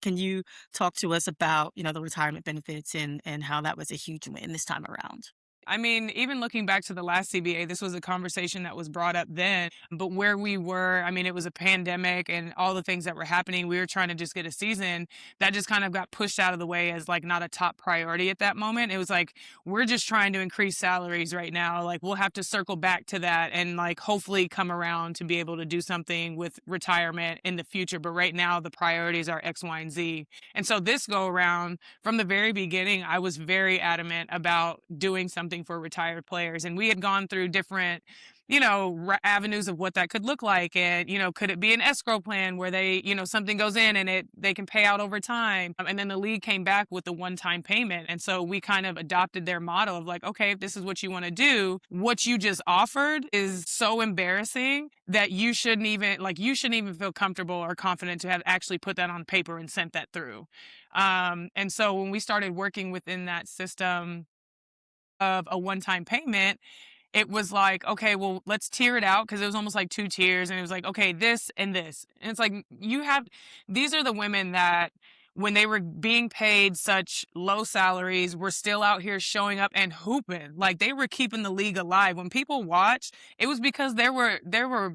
Can you talk to us about, the retirement benefits and how that was a huge win this time around? I mean, even looking back to the last CBA, this was a conversation that was brought up then. But where we were, I mean, it was a pandemic and all the things that were happening. We were trying to just get a season that just kind of got pushed out of the way as like not a top priority at that moment. It was like, we're just trying to increase salaries right now. Like, we'll have to circle back to that and like hopefully come around to be able to do something with retirement in the future. But right now, the priorities are X, Y, and Z. And so this go around, from the very beginning, I was very adamant about doing something for retired players. And we had gone through different, avenues of what that could look like. And, could it be an escrow plan where they, something goes in and they can pay out over time. And then the league came back with the one-time payment. And so we kind of adopted their model of like, okay, if this is what you want to do, what you just offered is so embarrassing that you shouldn't even feel comfortable or confident to have actually put that on paper and sent that through. And so when we started working within that system of a one-time payment, it was like, okay, well, let's tier it out because it was almost like two tiers. And it was like, okay, this and this. And it's like, these are the women that when they were being paid such low salaries, were still out here showing up and hooping. Like they were keeping the league alive. When people watch, it was because there were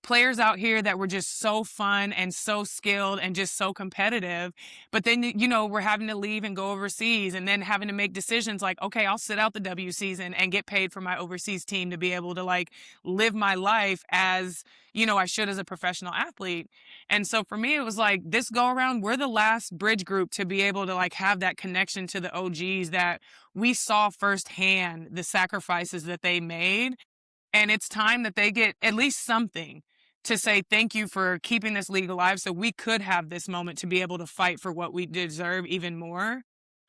players out here that were just so fun and so skilled and just so competitive. But then, we're having to leave and go overseas and then having to make decisions like, okay, I'll sit out the W season and get paid for my overseas team to be able to like live my life as, I should as a professional athlete. And so for me, it was like this go around, we're the last bridge group to be able to like have that connection to the OGs that we saw firsthand the sacrifices that they made. And it's time that they get at least something to say thank you for keeping this league alive so we could have this moment to be able to fight for what we deserve even more.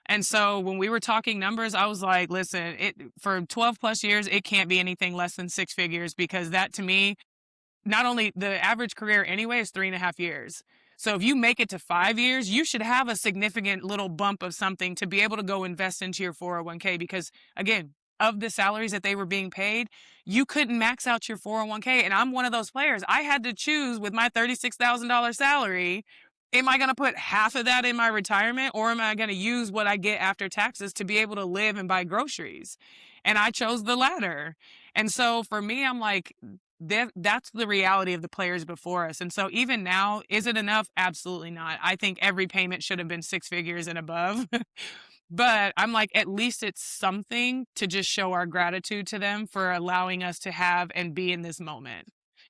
And so when we were talking numbers, I was like, listen, for 12 plus years, it can't be anything less than six figures because that to me, not only the average career anyway is 3.5 years. So if you make it to 5 years, you should have a significant little bump of something to be able to go invest into your 401k because again, of the salaries that they were being paid, you couldn't max out your 401k. And I'm one of those players. I had to choose with my $36,000 salary. Am I going to put half of that in my retirement or am I going to use what I get after taxes to be able to live and buy groceries? And I chose the latter. And so for me, I'm like, that's the reality of the players before us. And so even now, is it enough? Absolutely not. I think every payment should have been six figures and above. But I'm like, at least it's something to just show our gratitude to them for allowing us to have and be in this moment.